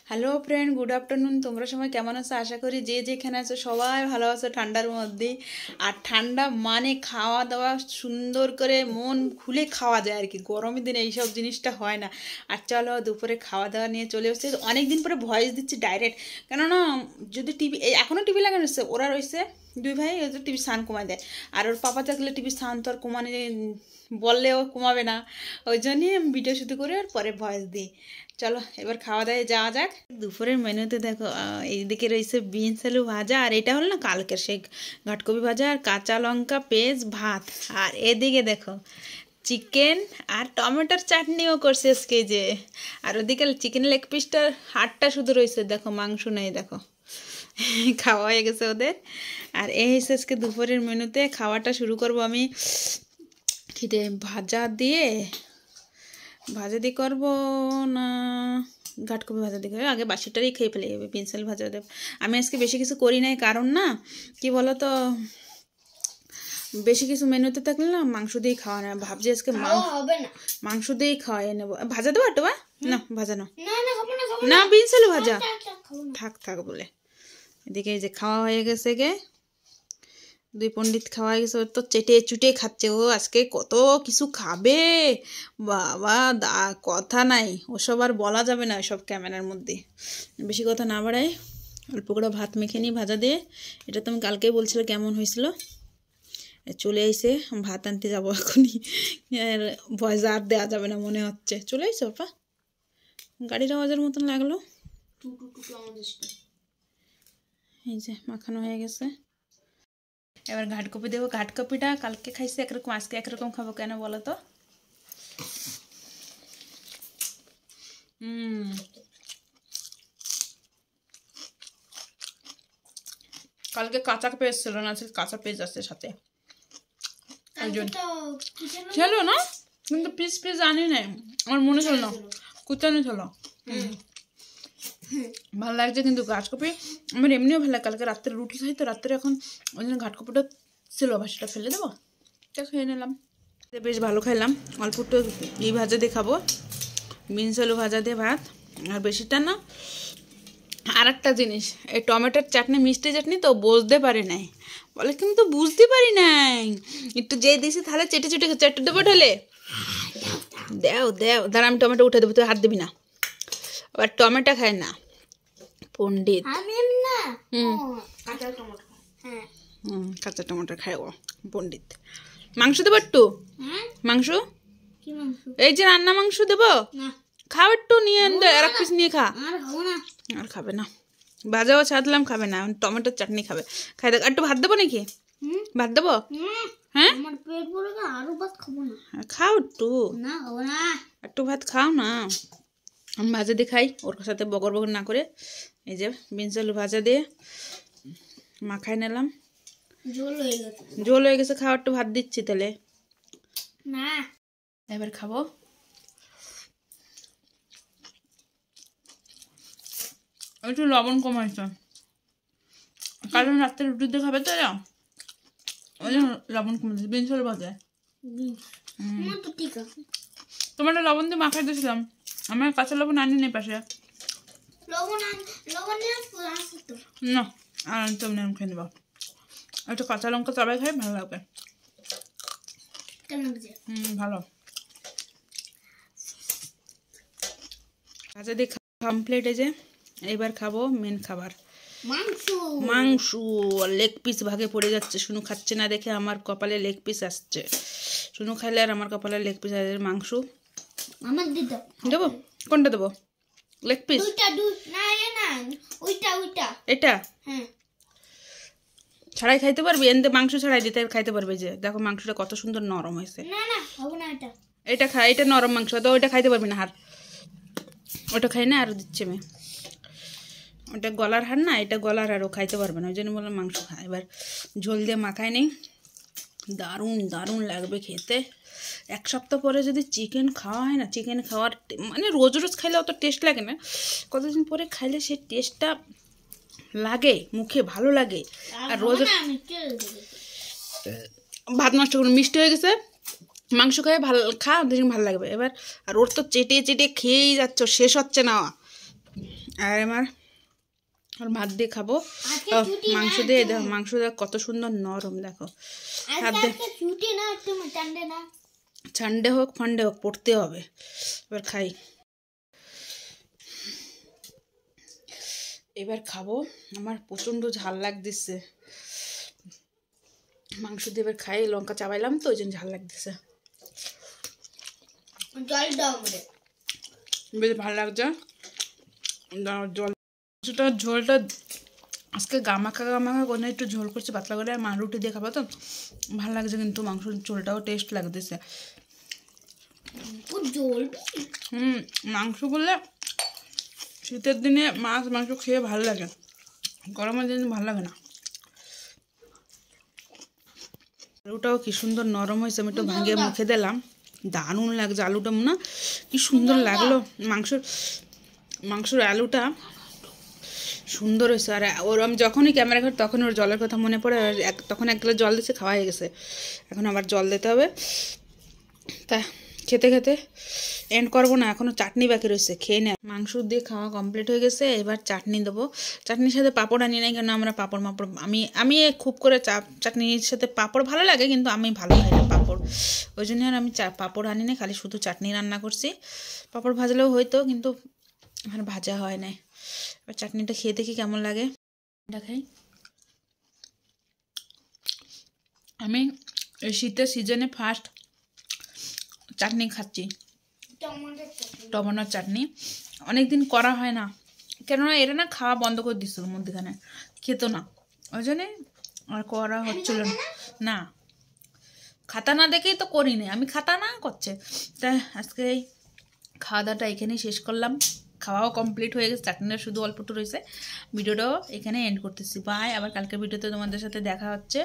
Hello friend, good afternoon. তোমরা সবাই কেমন আছো? আশা করি যে যেখানে আছো সবাই ভালো আছো ঠান্ডার মধ্যে। আর ঠান্ডা মানে খাওয়া দাওয়া সুন্দর করে মন খুলে খাওয়া যায় আর কি। গরমের দিনে এইসব জিনিসটা হয় না। আর চলো দুপুরে খাওয়া দাওয়া নিয়ে চলে এসেছে। অনেকদিন পরে ভয়েস দিচ্ছি ডাইরেক্ট, কেননা যদি টিভি এখনও টিভি লাগানো রয়েছে, ওরা রয়েছে দুই ভাই, টিভি সাউন্ড কমায় দেয়। আর ওর পাপা থাকলে টিভি সাউন্ড তো আর কমানো বললেও কমাবে না, ওই জন্যই আমি ভিডিও শুরু করে আর পরে ভয়েস দিই। চলো এবার খাওয়া দাওয়ায় যাওয়া যাক। দুপুরের মেনুতে দেখো, এইদিকে রয়েছে বিনস আলু ভাজা, আর এটা হলো না কালকের সেই ঘাটকপি ভাজা, আর কাঁচা লঙ্কা পেঁয়াজ ভাত। আর এদিকে দেখো চিকেন আর টমেটোর চাটনিও করছে আজকে যে। আর ওদিকে চিকেন লেগ পিসটার হাড়টা শুধু রয়েছে, দেখো মাংস নেই, দেখো খাওয়া হয়ে গেছে ওদের। আর এই হচ্ছে আজকে দুপুরের মেনুতে। খাওয়াটা শুরু করব আমি খিদে ভাজা দিয়ে করবো না ঘাটকপি ভাজা দিয়ে আগে বাসিটারই খেয়ে ফেলে যাবে। পেন্সিল ভাজা দেব আমি আজকে বেশি কিছু করি নাই, কারণ না কি বলো তো, বেশি কিছু মেনুতে থাকলে না মাংস দিয়েই খাওয়া না। ভাবছি আজকে মাংস দিয়েই খাওয়াই নেবো। ভাজা দেবো একটু? না ভাজা না বিনস আলু ভাজা থাক থাক বলে। এদিকে এই যে খাওয়া হয়ে গেছে গে, দুই পণ্ডিত খাওয়া গেছে। ওর তো চেটে চুটে খাচ্ছে, ও আজকে কত কিছু খাবে বাবা, কথা নাই। ওসব আর বলা যাবে না ওসব ক্যামেরার মধ্যে। বেশি কথা না বাড়াই, অল্প করে ভাত মেখে নিই ভাজা দিয়ে। এটা তো আমি কালকেই বলছিল কেমন হয়েছিল। চলে এসে ভাত আনতে যাবো এখনই, আর ভয়েস আর দেওয়া যাবে না মনে হচ্ছে। চলে এসো বাপা, গাড়ির আওয়াজের মতন লাগলো। এই যে মাখানো হয়ে গেছে, এবার ঘাটকপি দেবো। ঘাটকপিটা কালকে খাইছি একরকম, আজকে একরকম খাবো কেন বলো তো? কালকে কাঁচা পেঁয়াজ ছিল না, আজকে কাঁচা পেঁয়াজ আছে সাথে। ছিল না কিন্তু পিস পিস আনি নাই, আমার মনে ছিল না, কুচানো ছিল। ভালো লাগছে কিন্তু ঘাটকপি আমার এমনিও ভালো লাগে। কালকে রাত্রে রুটি খাই তো, রাত্রে এখন ওই জন্য ঘাটকপিটা ছিল, ভাষাটা ফেলে দেবো, তা খেয়ে নিলাম। বেশ ভালো খাইলাম। অল্প একটু এই ভাজা দিয়ে খাবো, বিনস আলু ভাজা দিয়ে ভাত। আর বেশিটা না। আর একটা জিনিস, এই টমেটোর চাটনি মিষ্টি চাটনি তো বুঝতে পারি নাই বলে, কিন্তু বুঝতে পারি নাই। একটু যে দিয়েছি তাহলে চেটে চেটে চাটতে দেবো ঢেলে। দেও দেও, দাঁড়া আমি টমেটো উঠে দেবো, তুই হাত দিবি না। আবার টমেটো খায় না পণ্ডিত। কাঁচা টমেটো খায় ও পণ্ডিত। মাংস দেবো একটু? মাংস, এই যে রান্না মাংস দেবো, খাও একটু নিয়ে আর এক পিস নিয়ে খা। আর খাবে না, ভাজাও ছাড়লাম, খাবে না, টমেটোর চাটনি খাবে। খাই দেখ, একটু ভাত দেবো নাকি? ভাত দেবো? হ্যাঁ খাও একটু, একটু ভাত খাও না। আমি ভাজা দিয়ে খাই, ওর সাথে বগর বগর না করে। এই যে বিনস আলু ভাজা দিয়ে মাখাই নিলাম, ঝোল হয়ে গেছে। খাও একটু, ভাত দিচ্ছি তাহলে। এবার খাবো। একটু লবণ কম হয়েছে, কারণ রাত্রে রুটি দিয়ে খাবে তো এরা, ওই জন্য লবণ কমে দিয়েছে। বিনস আলু ভাজা তোমার লবণ দিয়ে মাখাই দিয়েছিলাম, আমার কাঁচা লবণ আনি নেই পাশে। না আর তুমি খেয়ে নেবা, একটু কাঁচা লঙ্কা তরকারি খাই, ভালো লাগবে। ভালো। ভাজা দিয়ে কমপ্লিট হয়েছে। এবার খাবো মেন খাবার, মাংস। লেগ পিস ভাগে পড়ে যাচ্ছে, শুনু খাচ্ছে না দেখে আমার কপালে লেগ পিস আসছে। শুনু খাইলে আর আমার কপালে লেগ পিস আসছে। মাংস দেবো? কোনটা দেবো? লেগ পিস এটা ছাড়াই খাইতে পারবি? এনতে মাংস ছাড়াই দিতে খাইতে পারবে। যে দেখো মাংসটা কত সুন্দর নরম হয়েছে। এটা খা, এটা নরম মাংস তো, ওইটা খাইতে পারবি না। হাড় ওটা খাই না, আরও দিচ্ছে মেয়ে, ওটা গলার হাড় না, এটা গলার হাড়ও খাইতে পারবে না, ওই জন্য বললাম মাংস খা। এবার ঝোল দিয়ে মাখাই নেই, দারুণ দারুণ লাগবে খেতে। এক সপ্তাহ পরে যদি চিকেন খাওয়া হয় না, চিকেন খাওয়ার মানে রোজ রোজ খাইলে অত টেস্ট লাগে না, কতদিন পরে খাইলে সেই টেস্টটা লাগে মুখে, ভালো লাগে। আর রোজ ভাত নষ্ট করে মিষ্টি হয়ে গেছে, মাংস খাই ভালো খা, দেখুন ভালো লাগবে। এবার আর ওর তো চেটে চেটে খেয়েই যাচ্ছ, শেষ হচ্ছে না। আর আমার ভাত দিয়ে খাবো, মাংস দিয়ে। দেখো মাংস দেখ কত সুন্দর নরম, দেখো হাত দিয়ে। ঠান্ডে হোক ফান্ডে হোক পড়তে হবে। এবার খাই, এবার খাবো। আমার প্রচণ্ড ঝাল লাগতেছে মাংস দিয়ে। এবার খাই, লঙ্কা চাবাইলাম তো ওই জন্য ঝাল লাগতেছে। বেশ ভালো লাগছে জল। ঝোলটা আজকে গামাখা গামাখা করে একটু ঝোল করছে পাতলা করে, মা রুটি দিয়ে খাবো তো ভালো লাগছে। কিন্তু মাংসের ঝোলটাও টেস্ট লাগতেছে। মাংস বললে শীতের দিনে মাছ মাংস খেয়ে ভালো লাগে, গরমের দিনে ভালো লাগে না। আলুটাও কি সুন্দর নরম হয়েছে, আমি একটু ভাঙিয়ে মুখে দিলাম, দারুণ লাগছে আলুটা, না কি সুন্দর লাগলো। মাংসের আলুটা সুন্দর হয়েছে। আর ওর আমি যখনই ক্যামেরা করি তখন ওর জলের কথা মনে পড়ে, তখন এক গ্লাস জল দিচ্ছে, খাওয়া হয়ে গেছে। এখন আবার জল দিতে হবে। তা খেতে খেতে এন্ড করবো না, এখনও চাটনি বাকি রয়েছে, খেয়ে নেয়। মাংস দিয়ে খাওয়া কমপ্লিট হয়ে গেছে, এবার চাটনি দেবো। চাটনির সাথে পাঁপড় আনি নাই, কেন আমরা পাঁপড় আমি খুব করে চাটনির সাথে পাঁপড় ভালো লাগে, কিন্তু আমি ভালো খাই না পাঁপড়, ওই জন্য আর আমি পাঁপড় আনি না, খালি শুধু চাটনি রান্না করছি। পাঁপড় ভাজলেও হয়তো, কিন্তু আর ভাজা হয় না। এবার চাটনিটা খেয়ে দেখি কেমন লাগে। এটা খাই। আমি এই শীতের সিজনে ফার্স্ট চাটনি খাচ্ছি, টমেটোর চাটনি। অনেকদিন করা হয় না, কেননা এটা না খাওয়া বন্ধ করে দিচ্ছিল মধ্যখানে, খেতো না, ওই জন্যে আর করা হচ্ছিল না। খাতা না দেখেই তো করি না, আমি খাতা না করছে। তাই আজকে এই খাওয়া দাওয়াটা এখানেই শেষ করলাম। খাওয়াও কমপ্লিট হয়ে গেছে, চাটনিটা শুধু অল্পটু রয়েছে। ভিডিওটাও এখানে এন্ড করতেছি। বাই, আবার কালকের ভিডিওতে তোমাদের সাথে দেখা হচ্ছে।